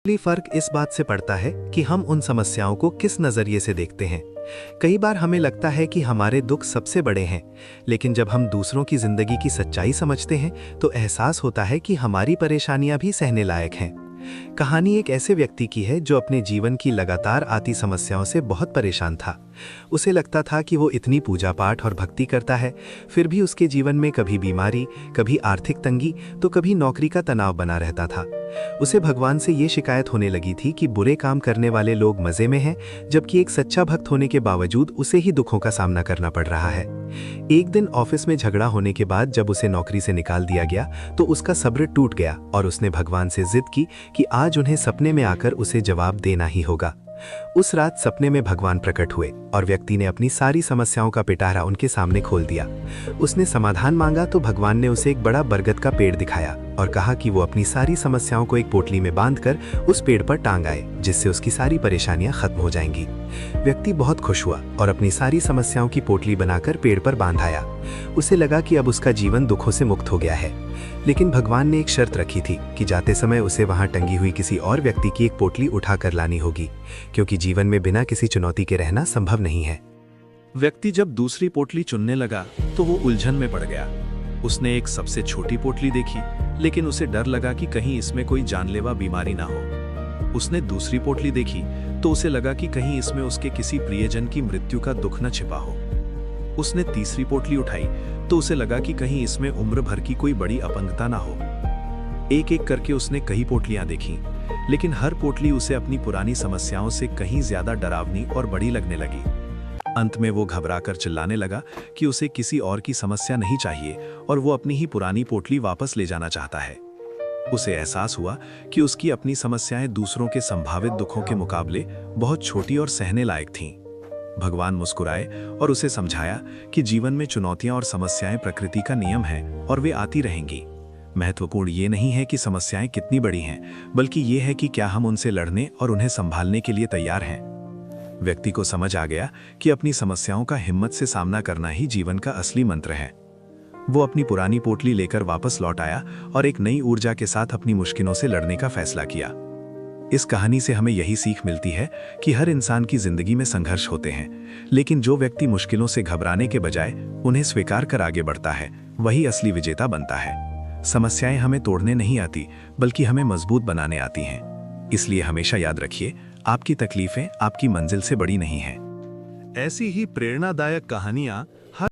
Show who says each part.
Speaker 1: असली फर्क इस बात से पड़ता है कि हम उन समस्याओं को किस नजरिए से देखते हैं। कई बार हमें लगता है कि हमारे दुख सबसे बड़े हैं, लेकिन जब हम दूसरों की जिंदगी की सच्चाई समझते हैं तो एहसास होता है कि हमारी परेशानियां भी सहने लायक हैं। कहानी एक ऐसे व्यक्ति की है जो अपने जीवन की लगातार आती समस्याओं से बहुत परेशान था। उसे लगता था कि वो इतनी पूजा पाठ और भक्ति करता है, फिर भी उसके जीवन में कभी बीमारी, कभी आर्थिक तंगी, तो कभी नौकरी का तनाव बना रहता था। उसे भगवान से ये शिकायत होने लगी थी कि बुरे काम करने वाले लोग मजे में हैं, जबकि एक सच्चा भक्त होने के बावजूद उसे ही दुखों का सामना करना पड़ रहा है। एक दिन ऑफिस में झगड़ा होने के बाद जब उसे नौकरी से निकाल दिया गया तो उसका सब्र टूट गया और उसने भगवान से जिद की कि आज उन्हें सपने में आकर उसे जवाब देना ही होगा। उस रात सपने में भगवान प्रकट हुए और व्यक्ति ने अपनी सारी समस्याओं का पिटारा उनके सामने खोल दिया। उसने समाधान मांगा तो भगवान ने उसे एक बड़ा बरगद का पेड़ दिखाया और कहा कि वो अपनी सारी समस्याओं को एक पोटली में बांधकर उस पेड़ पर टांग आए, जिससे उसकी सारी परेशानियां खत्म हो जाएंगी। व्यक्ति बहुत खुश हुआ और अपनी सारी समस्याओं की पोटली बनाकर पेड़ पर बांध आया। उसे लगा कि अब उसका जीवन दुखों से मुक्त हो गया है, लेकिन भगवान ने एक शर्त रखी थी कि जाते समय उसे वहां टंगी हुई किसी और व्यक्ति की एक पोटली उठा कर लानी होगी, क्योंकि जीवन में बिना किसी चुनौती के रहना संभव नहीं है।
Speaker 2: व्यक्ति जब दूसरी पोटली चुनने लगा तो वो उलझन में पड़ गया। उसने एक सबसे छोटी पोटली देखी, लेकिन उसे डर लगा कि कहीं इसमें कोई जानलेवा बीमारी ना हो। उसने दूसरी पोटली देखी तो उसे लगा कि कहीं इसमें उसके किसी प्रियजन की मृत्यु का दुख न छिपा हो। उसने तीसरी पोटली उठाई तो उसे लगा कि कहीं इसमें उम्र भर की कोई बड़ी अपंगता ना हो। एक एक करके उसने कई पोटलियां देखी, लेकिन हर पोटली उसे अपनी पुरानी समस्याओं से कहीं ज्यादा डरावनी और बड़ी लगने लगी। अंत में वो घबराकर चिल्लाने लगा कि उसे किसी और की समस्या नहीं चाहिए और वो अपनी ही पुरानी पोटली वापस ले जाना चाहता है। उसे एहसास हुआ कि उसकी अपनी समस्याएं दूसरों के संभावित दुखों के मुकाबले बहुत छोटी और सहने लायक थीं। भगवान मुस्कुराए और उसे समझाया कि जीवन में चुनौतियां और समस्याएं प्रकृति का नियम है और वे आती रहेंगी। महत्वपूर्ण ये नहीं है कि समस्याएं कितनी बड़ी हैं, बल्कि ये है कि क्या हम उनसे लड़ने और उन्हें संभालने के लिए तैयार हैं। व्यक्ति को समझ आ गया कि अपनी समस्याओं का हिम्मत से सामना करना ही जीवन का असली मंत्र है। वो अपनी पुरानी पोटली लेकर वापस लौट आया और एक नई ऊर्जा के साथ अपनी मुश्किलों से लड़ने का फैसला किया। इस कहानी से हमें यही सीख मिलती है कि हर इंसान की जिंदगी में संघर्ष होते हैं, लेकिन जो व्यक्ति मुश्किलों से घबराने के बजाय उन्हें स्वीकार कर आगे बढ़ता है, वही असली विजेता बनता है। समस्याएं हमें तोड़ने नहीं आती, बल्कि हमें मजबूत बनाने आती हैं। इसलिए हमेशा याद रखिए, आपकी तकलीफें आपकी मंजिल से बड़ी नहीं हैं।
Speaker 3: ऐसी ही प्रेरणादायक कहानियां